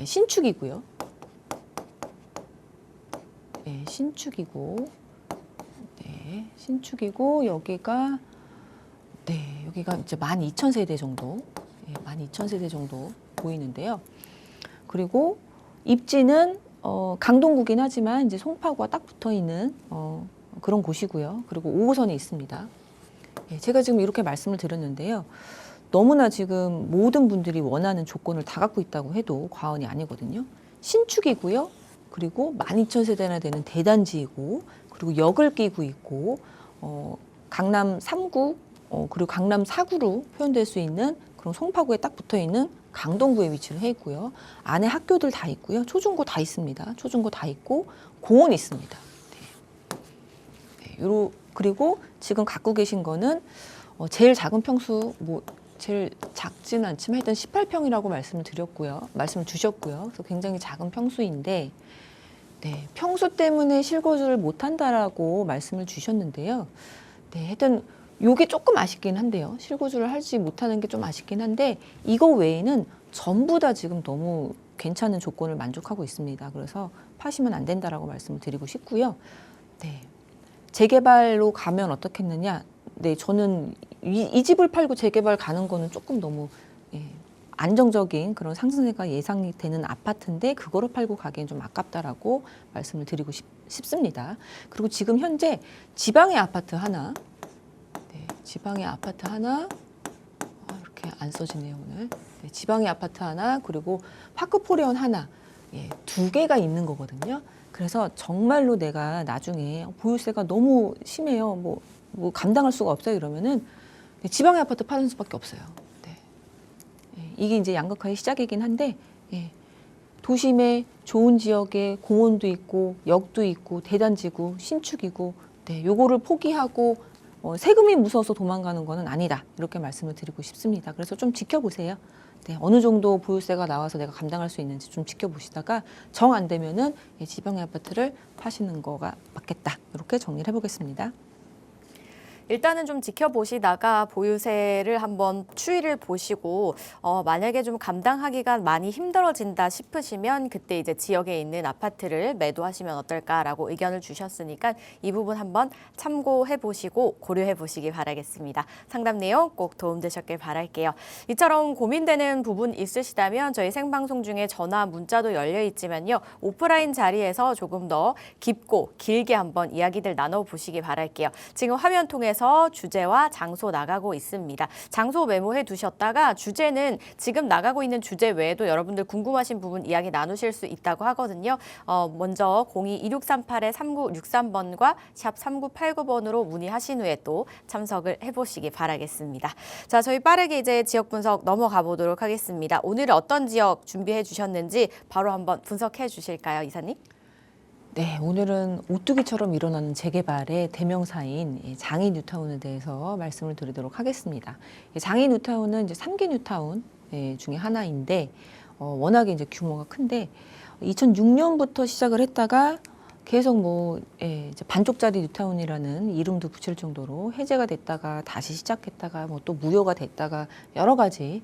신축이고요. 신축이고 여기가 이제 12,000세대 정도, 12,000세대 정도 보이는데요. 그리고 입지는 강동구긴 하지만 이제 송파구와 딱 붙어 있는 그런 곳이고요. 그리고 5호선에 있습니다. 제가 지금 이렇게 말씀을 드렸는데요. 너무나 지금 모든 분들이 원하는 조건을 다 갖고 있다고 해도 과언이 아니거든요. 신축이고요. 그리고 12,000세대나 되는 대단지이고 그리고 역을 끼고 있고 강남 3구 그리고 강남 4구로 표현될 수 있는 그런 송파구에 딱 붙어 있는 강동구에 위치를 해 있고요. 안에 학교들 다 있고요. 초중고 다 있습니다. 초중고 다 있고 공원 있습니다. 그리고 지금 갖고 계신 거는 제일 작은 평수 제일 작지는 않지만 일단 18평이라고 말씀을 주셨고요. 그래서 굉장히 작은 평수인데 평수 때문에 실거주를 못한다라고 말씀을 주셨는데요. 하여튼 요게 조금 아쉽긴 한데요. 실거주를 하지 못하는 게 좀 아쉽긴 한데 이거 외에는 전부 다 지금 너무 괜찮은 조건을 만족하고 있습니다. 그래서 파시면 안 된다라고 말씀을 드리고 싶고요. 재개발로 가면 어떻겠느냐? 저는 이 집을 팔고 재개발 가는 거는 조금 너무 안정적인 그런 상승세가 예상이 되는 아파트인데 그거를 팔고 가기엔 좀 아깝다라고 말씀을 드리고 싶습니다. 그리고 지금 현재 지방의 아파트 하나, 이렇게 안 써지네요 오늘. 지방의 아파트 하나 그리고 파크포레온 하나, 2개가 있는 거거든요. 그래서 정말로 내가 나중에 보유세가 너무 심해요. 뭐 감당할 수가 없어요. 이러면은 지방의 아파트 파는 수밖에 없어요. 이게 이제 양극화의 시작이긴 한데 도심의 좋은 지역에 공원도 있고 역도 있고 대단지고 신축이고 요거를 포기하고 세금이 무서워서 도망가는 거는 아니다. 이렇게 말씀을 드리고 싶습니다. 그래서 좀 지켜보세요. 어느 정도 보유세가 나와서 내가 감당할 수 있는지 좀 지켜보시다가 정 안 되면은 지방의 아파트를 파시는 거가 맞겠다. 이렇게 정리를 해보겠습니다. 일단은 좀 지켜보시다가 보유세를 한번 추이를 보시고 만약에 좀 감당하기가 많이 힘들어진다 싶으시면 그때 이제 지역에 있는 아파트를 매도하시면 어떨까라고 의견을 주셨으니까 이 부분 한번 참고해 보시고 고려해 보시기 바라겠습니다. 상담 내용 꼭 도움되셨길 바랄게요. 이처럼 고민되는 부분 있으시다면 저희 생방송 중에 전화, 문자도 열려 있지만요. 오프라인 자리에서 조금 더 깊고 길게 한번 이야기들 나눠보시기 바랄게요. 지금 화면 통해서 주제와 장소 나가고 있습니다. 장소 메모해 두셨다가 주제는 지금 나가고 있는 주제 외에도 여러분들 궁금하신 부분 이야기 나누실 수 있다고 하거든요. 먼저 02-2638-3963번과 샵 3989번으로 문의하신 후에 또 참석을 해보시기 바라겠습니다. 자, 저희 빠르게 이제 지역 분석 넘어가 보도록 하겠습니다. 오늘 어떤 지역 준비해 주셨는지 바로 한번 분석해 주실까요, 이사님? 네, 오늘은 오뚜기처럼 일어나는 재개발의 대명사인 장이 뉴타운에 대해서 말씀을 드리도록 하겠습니다. 장이 뉴타운은 이제 3기 뉴타운 중에 하나인데 워낙에 이제 규모가 큰데 2006년부터 시작을 했다가 계속 이제 반쪽짜리 뉴타운이라는 이름도 붙일 정도로 해제가 됐다가 다시 시작했다가 또 무효가 됐다가 여러 가지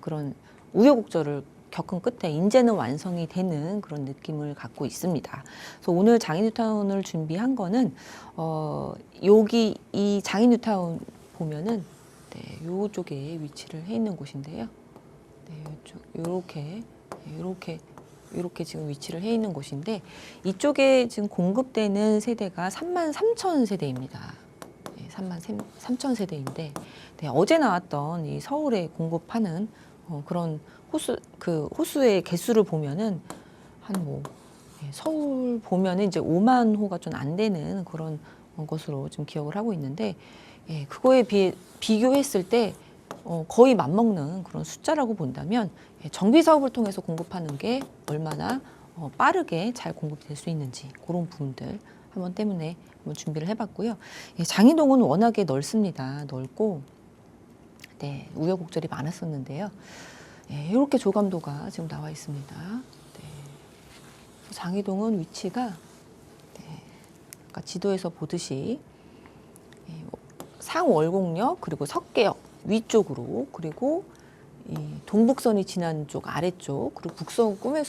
그런 우여곡절을 겪은 끝에 이제는 완성이 되는 그런 느낌을 갖고 있습니다. 그래서 오늘 장인뉴타운을 준비한 거는 여기 이 장인뉴타운 보면은 요쪽에 위치를 해 있는 곳인데요. 이렇게 지금 위치를 해 있는 곳인데 이쪽에 지금 공급되는 세대가 33,000 세대입니다. 33,000 세대인데 어제 나왔던 이 서울에 공급하는 그런 호수의 개수를 보면은 서울 보면은 이제 5만 호가 좀 안 되는 그런 것으로 좀 기억을 하고 있는데 그거에 비교했을 때 거의 맞먹는 그런 숫자라고 본다면 정비 사업을 통해서 공급하는 게 얼마나 빠르게 잘 공급이 될 수 있는지 그런 부분들 때문에 한번 준비를 해봤고요. 장이동은 워낙에 넓습니다. 넓고 우여곡절이 많았었는데요. 이렇게 조감도가 지금 나와 있습니다. 장이동은 위치가 아까 지도에서 보듯이 상월곡역 그리고 석계역 위쪽으로 그리고 이 동북선이 지난 쪽 아래쪽 그리고 북선 꿈의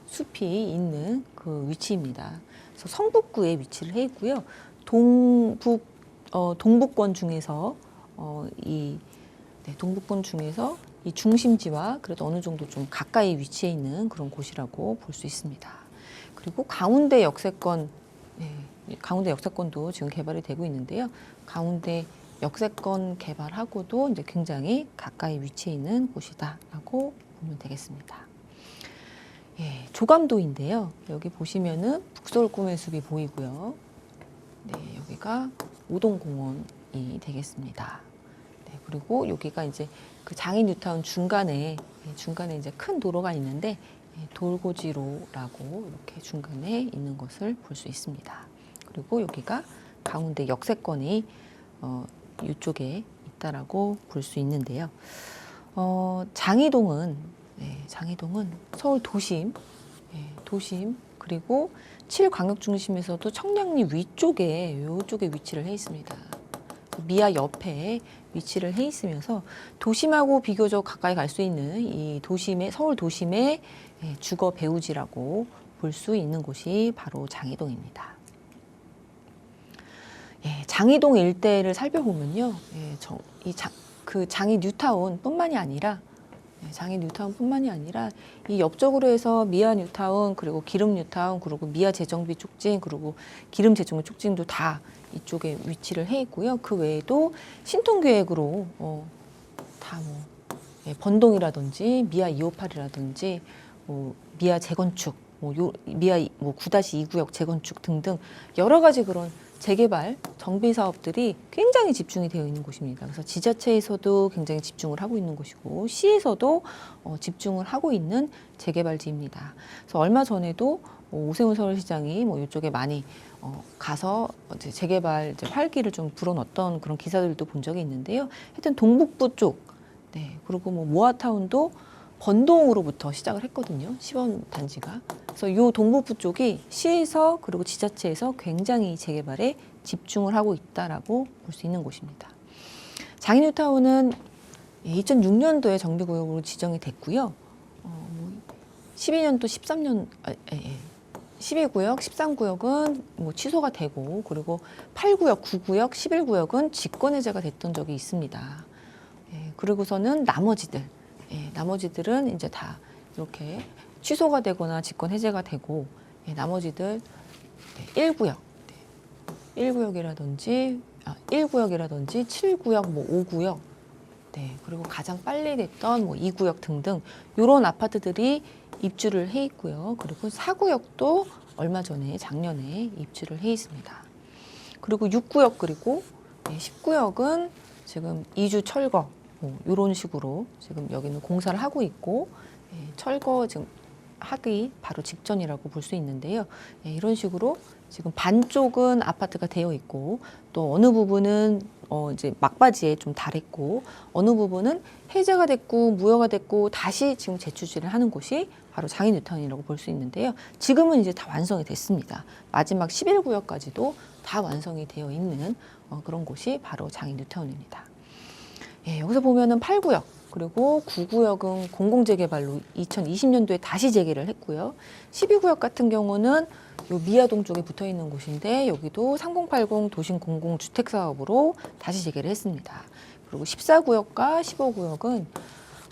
숲이 있는 그 위치입니다. 그래서 성북구에 위치를 해 있고요. 동북권 중에서 동북권 중에서 이 중심지와 그래도 어느 정도 좀 가까이 위치해 있는 그런 곳이라고 볼 수 있습니다. 그리고 가운데 역세권도 지금 개발이 되고 있는데요. 가운데 역세권 개발하고도 이제 굉장히 가까이 위치해 있는 곳이다라고 보면 되겠습니다. 조감도인데요. 여기 보시면은 북서울 꿈의 숲이 보이고요. 여기가 오동공원이 되겠습니다. 그리고 여기가 이제 그 장인 뉴타운 중간에 이제 큰 도로가 있는데 돌고지로라고 이렇게 중간에 있는 것을 볼 수 있습니다. 그리고 여기가 가운데 역세권이 이쪽에 있다라고 볼 수 있는데요. 장이동은 서울 도심 그리고 7광역 중심에서도 청량리 위쪽에 이쪽에 위치를 해 있습니다. 미아 옆에 위치를 해 있으면서 도심하고 비교적 가까이 갈 수 있는 이 서울 도심의 주거 배후지라고 볼 수 있는 곳이 바로 장이동입니다. 장이동 일대를 살펴보면요, 그 장이 뉴타운뿐만이 아니라 이 옆쪽으로 해서 미아 뉴타운 그리고 기름 뉴타운 그리고 미아 재정비 촉진 그리고 기름 재정비 촉진도 다 이쪽에 위치를 해 있고요. 그 외에도 신통계획으로 번동이라든지 미아 258이라든지 미아 재건축, 미아 9-2구역 재건축 등등 여러 가지 그런 재개발, 정비 사업들이 굉장히 집중이 되어 있는 곳입니다. 그래서 지자체에서도 굉장히 집중을 하고 있는 곳이고 시에서도 집중을 하고 있는 재개발지입니다. 그래서 얼마 전에도 오세훈 서울시장이 이쪽에 많이 가서 이제 재개발 활기를 좀 불어넣었던 그런 기사들도 본 적이 있는데요. 하여튼 동북부 쪽, 그리고 모아타운도 번동으로부터 시작을 했거든요. 시범 단지가. 그래서 이 동북부 쪽이 시에서 그리고 지자체에서 굉장히 재개발에 집중을 하고 있다라고 볼 수 있는 곳입니다. 장인뉴타운은 2006년도에 정비구역으로 지정이 됐고요. 12년도 13년 12구역, 13구역은 뭐 취소가 되고 그리고 8구역, 9구역, 11구역은 직권 해제가 됐던 적이 있습니다. 그리고서는 나머지들은 이제 다 이렇게 취소가 되거나 직권 해제가 되고 나머지들 1구역, 1구역이라든지 7구역, 뭐 5구역, 그리고 가장 빨리 됐던 뭐 2구역 등등 이런 아파트들이 입주를 해 있고요. 그리고 4구역도 얼마 전에 작년에 입주를 해 있습니다. 그리고 6구역 그리고 10구역은 지금 이주 철거 뭐 이런 식으로 지금 여기는 공사를 하고 있고 철거 지금 하기 바로 직전이라고 볼 수 있는데요. 이런 식으로 지금 반쪽은 아파트가 되어 있고 또 어느 부분은 이제 막바지에 좀 달했고 어느 부분은 해제가 됐고 무효가 됐고 다시 지금 재추진을 하는 곳이 바로 장인뉴타운이라고 볼 수 있는데요. 지금은 이제 다 완성이 됐습니다. 마지막 11구역까지도 다 완성이 되어 있는 그런 곳이 바로 장인뉴타운입니다. 여기서 보면은 8구역 그리고 9구역은 공공재개발로 2020년도에 다시 재개를 했고요. 12구역 같은 경우는 요 미아동 쪽에 붙어 있는 곳인데 여기도 3080 도심 공공주택 사업으로 다시 재개를 했습니다. 그리고 14구역과 15구역은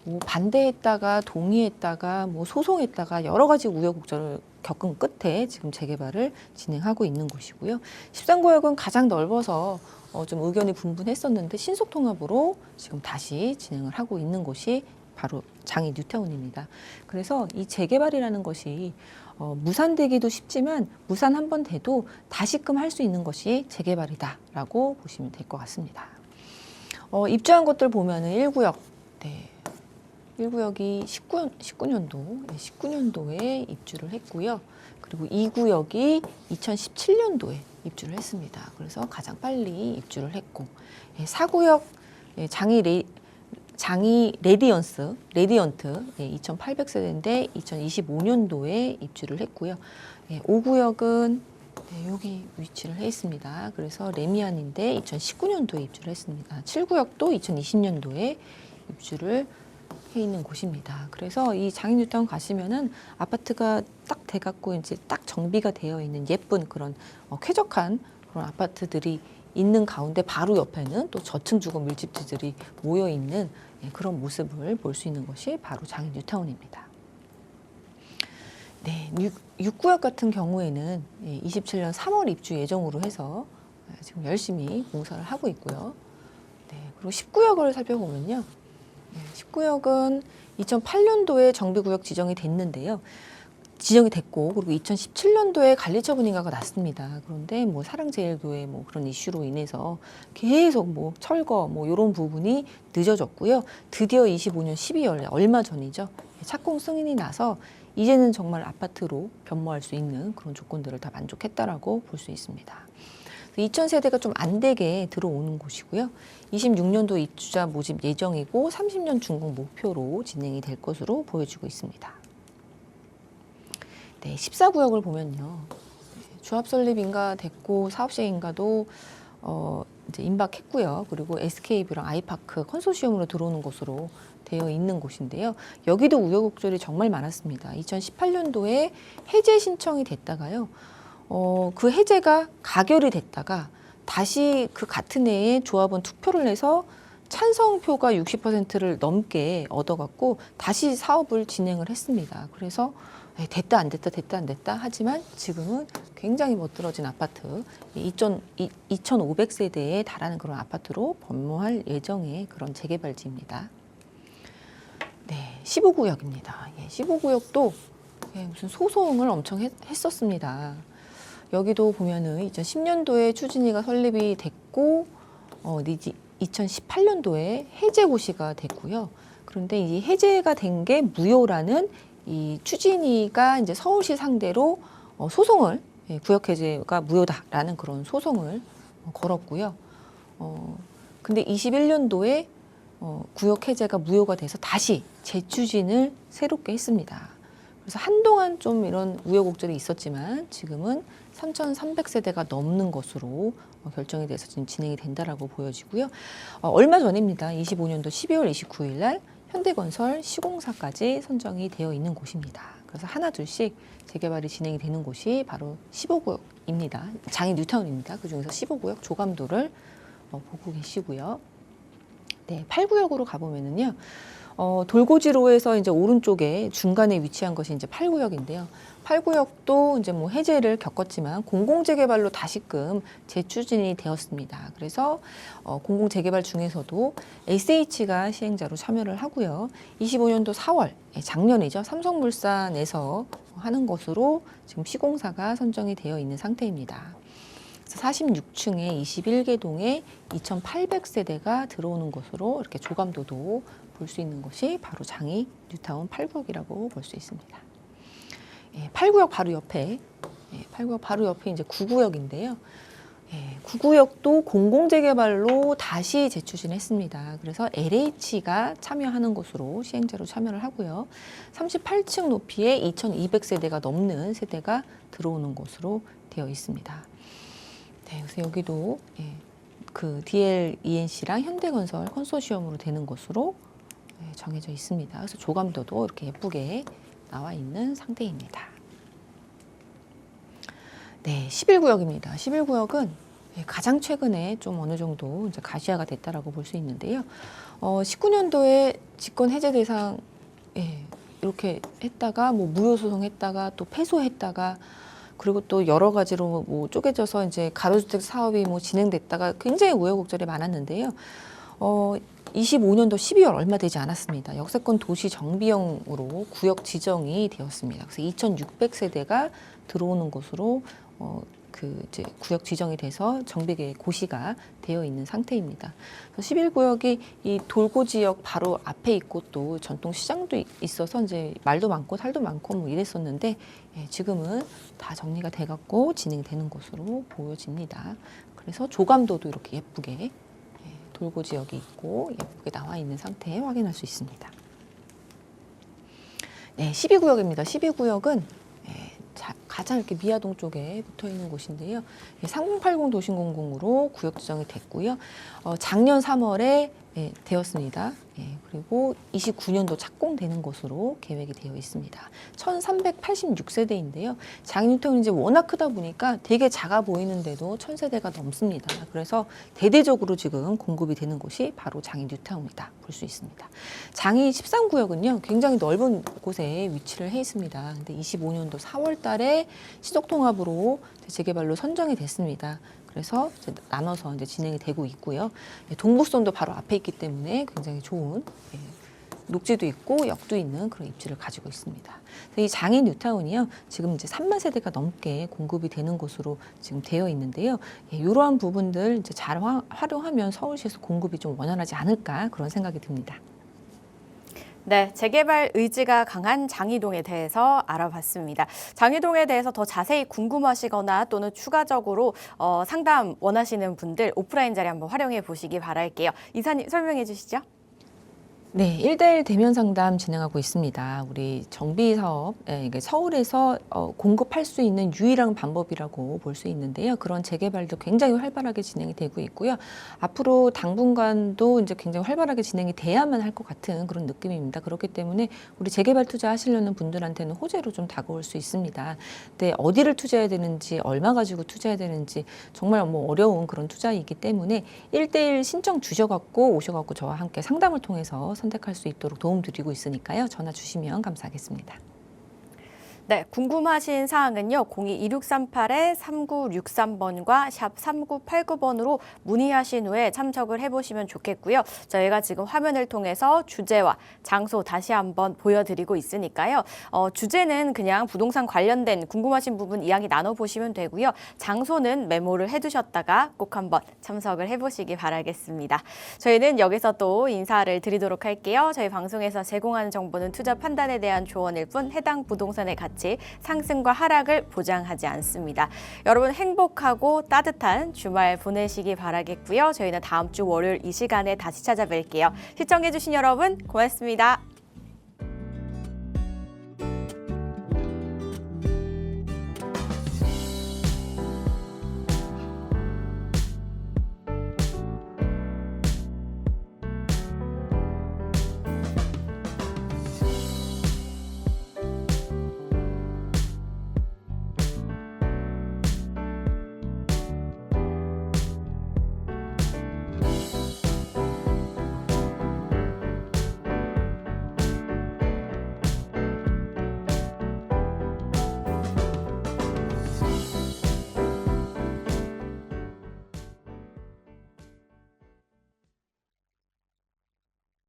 뭐 반대했다가 동의했다가 뭐 소송했다가 여러 가지 우여곡절을 겪은 끝에 지금 재개발을 진행하고 있는 곳이고요. 13구역은 가장 넓어서 좀 의견이 분분했었는데 신속통합으로 지금 다시 진행을 하고 있는 곳이 바로 장인뉴타운입니다. 그래서 이 재개발이라는 것이 무산되기도 쉽지만 무산 한번 돼도 다시금 할 수 있는 것이 재개발이다라고 보시면 될 것 같습니다. 입주한 것들 보면은 1구역, 1구역이 19년도에 입주를 했고요. 그리고 2구역이 2017년도에 입주를 했습니다. 그래서 가장 빨리 입주를 했고 4구역 장이 레디언트 2,800세대인데 2025년도에 입주를 했고요. 5구역은 여기 위치를 해 있습니다. 그래서 레미안인데 2019년도에 입주를 했습니다. 7구역도 2020년도에 입주를 해 있는 곳입니다. 그래서 이 장인뉴타운 가시면은 아파트가 딱 돼갖고 이제 딱 정비가 되어 있는 예쁜 그런 쾌적한 그런 아파트들이 있는 가운데 바로 옆에는 또 저층 주거 밀집지들이 모여 있는 그런 모습을 볼 수 있는 것이 바로 장인뉴타운입니다. 6구역 같은 경우에는 27년 3월 입주 예정으로 해서 지금 열심히 공사를 하고 있고요. 그리고 10구역을 살펴보면요. 10구역은 2008년도에 정비구역 지정이 됐는데요. 지정이 됐고 그리고 2017년도에 관리처분 인가가 났습니다. 그런데 뭐 사랑제일교회 뭐 그런 이슈로 인해서 계속 뭐 철거 뭐 이런 부분이 늦어졌고요. 드디어 25년 12월에 얼마 전이죠. 착공 승인이 나서 이제는 정말 아파트로 변모할 수 있는 그런 조건들을 다 만족했다라고 볼 수 있습니다. 2000세대가 좀 안 되게 들어오는 곳이고요. 26년도 입주자 모집 예정이고 30년 준공 목표로 진행이 될 것으로 보여지고 있습니다. 14구역을 보면요. 조합 설립 인가 됐고 사업 시행 인가도 이제 임박했고요. 그리고 SK뷰랑 아이파크 컨소시엄으로 들어오는 곳으로 되어 있는 곳인데요. 여기도 우여곡절이 정말 많았습니다. 2018년도에 해제 신청이 됐다가요. 그 해제가 가결이 됐다가 다시 그 같은 해에 조합원 투표를 해서 찬성표가 60%를 넘게 얻어갖고 다시 사업을 진행을 했습니다. 그래서 됐다 안 됐다 하지만 지금은 굉장히 멋들어진 아파트 2,500세대에 달하는 그런 아파트로 변모할 예정의 그런 재개발지입니다. 15구역입니다. 15구역도 무슨 소송을 엄청 했었습니다. 여기도 보면은 2010년도에 추진위가 설립이 됐고 2018년도에 해제 고시가 됐고요. 그런데 이 해제가 된 게 무효라는 이 추진위가 이제 서울시 상대로 소송을 구역 해제가 무효다라는 그런 소송을 걸었고요. 근데 21년도에 구역 해제가 무효가 돼서 다시 재추진을 새롭게 했습니다. 그래서 한동안 좀 이런 우여곡절이 있었지만 지금은 3,300세대가 넘는 것으로 결정이 돼서 지금 진행이 된다라고 보여지고요. 얼마 전입니다. 25년도 12월 29일 날 현대건설 시공사까지 선정이 되어 있는 곳입니다. 그래서 하나 둘씩 재개발이 진행이 되는 곳이 바로 15구역입니다. 장이 뉴타운입니다. 그중에서 15구역 조감도를 보고 계시고요. 네, 8구역으로 가보면은요. 돌고지로에서 이제 오른쪽에 중간에 위치한 것이 이제 8구역인데요. 8구역도 이제 뭐 해제를 겪었지만 공공재개발로 다시금 재추진이 되었습니다. 그래서 공공재개발 중에서도 SH가 시행자로 참여를 하고요. 25년도 4월, 작년이죠. 삼성물산에서 하는 것으로 지금 시공사가 선정이 되어 있는 상태입니다. 46층에 21개 동에 2,800세대가 들어오는 것으로 이렇게 조감도도 볼 수 있는 것이 바로 장이 뉴타운 8구역이라고 볼 수 있습니다. 8구역 바로 옆에, 8구역 바로 옆에 이제 9구역인데요. 9구역도 공공재개발로 다시 재추진했습니다. 그래서 LH가 참여하는 것으로 시행자로 참여를 하고요. 38층 높이에 2,200세대가 넘는 세대가 들어오는 것으로 되어 있습니다. 네, 그래서 여기도 그 DLENC랑 현대건설 컨소시엄으로 되는 것으로 정해져 있습니다. 그래서 조감도도 이렇게 예쁘게 나와 있는 상태입니다. 네, 11구역입니다. 11구역은 가장 최근에 좀 어느 정도 이제 가시화가 됐다라고 볼 수 있는데요. 19년도에 집권 해제 대상 이렇게 했다가 뭐 무효 소송했다가 또 패소했다가 그리고 또 여러 가지로 뭐 쪼개져서 이제 가로주택 사업이 뭐 진행됐다가 굉장히 우여곡절이 많았는데요. 25년도 12월 얼마 되지 않았습니다. 역세권 도시 정비형으로 구역 지정이 되었습니다. 그래서 2,600세대가 들어오는 곳으로 그 이제 구역 지정이 돼서 정비계 고시가 되어 있는 상태입니다. 그래서 11구역이 이 돌고 지역 바로 앞에 있고 또 전통 시장도 있어서 이제 말도 많고 살도 많고 뭐 이랬었는데 지금은 다 정리가 돼갖고 진행되는 것으로 보여집니다. 그래서 조감도도 이렇게 예쁘게 돌고 지역이 있고 예쁘게 나와 있는 상태 확인할 수 있습니다. 네, 12구역입니다. 12구역은 가장 이렇게 미아동 쪽에 붙어 있는 곳인데요. 3080 도심공공으로 구역 지정이 됐고요. 작년 3월에 되었습니다. 그리고 29년도 착공되는 것으로 계획이 되어 있습니다. 1386세대인데요. 장인뉴타운이 이제 워낙 크다 보니까 되게 작아 보이는데도 1000세대가 넘습니다. 그래서 대대적으로 지금 공급이 되는 곳이 바로 장인뉴타운이다 볼 수 있습니다. 장이 13구역은요. 굉장히 넓은 곳에 위치를 해 있습니다. 근데 25년도 4월 달에 시적통합으로 재개발로 선정이 됐습니다. 그래서 이제 나눠서 이제 진행이 되고 있고요. 동북선도 바로 앞에 있기 때문에 굉장히 좋은 녹지도 있고 역도 있는 그런 입지를 가지고 있습니다. 이 장인 뉴타운이요. 지금 이제 3만 세대가 넘게 공급이 되는 곳으로 지금 되어 있는데요. 이러한 부분들 이제 잘 활용하면 서울시에서 공급이 좀 원활하지 않을까 그런 생각이 듭니다. 네, 재개발 의지가 강한 장이동에 대해서 알아봤습니다. 장이동에 대해서 더 자세히 궁금하시거나 또는 추가적으로 상담 원하시는 분들 오프라인 자리 한번 활용해 보시기 바랄게요. 이사님 설명해 주시죠. 네, 1대1 대면 상담 진행하고 있습니다. 우리 정비 사업, 서울에서 공급할 수 있는 유일한 방법이라고 볼 수 있는데요. 그런 재개발도 굉장히 활발하게 진행이 되고 있고요. 앞으로 당분간도 이제 굉장히 활발하게 진행이 돼야만 할 것 같은 그런 느낌입니다. 그렇기 때문에 우리 재개발 투자하시려는 분들한테는 호재로 좀 다가올 수 있습니다. 근데 어디를 투자해야 되는지, 얼마 가지고 투자해야 되는지 정말 뭐 어려운 그런 투자이기 때문에 1대1 신청 주셔갖고 오셔갖고 저와 함께 상담을 통해서 선택할 수 있도록 도움드리고 있으니까요. 전화 주시면 감사하겠습니다. 네, 궁금하신 사항은요. 02-2638-3963번과 샵 3989번으로 문의하신 후에 참석을 해보시면 좋겠고요. 저희가 지금 화면을 통해서 주제와 장소 다시 한번 보여드리고 있으니까요. 주제는 그냥 부동산 관련된 궁금하신 부분 이야기 나눠보시면 되고요. 장소는 메모를 해두셨다가 꼭 한번 참석을 해보시기 바라겠습니다. 저희는 여기서 또 인사를 드리도록 할게요. 저희 방송에서 제공하는 정보는 투자 판단에 대한 조언일 뿐 해당 부동산의 가치 상승과 하락을 보장하지 않습니다. 여러분 행복하고 따뜻한 주말 보내시기 바라겠고요. 저희는 다음 주 월요일 이 시간에 다시 찾아뵐게요. 시청해주신 여러분 고맙습니다.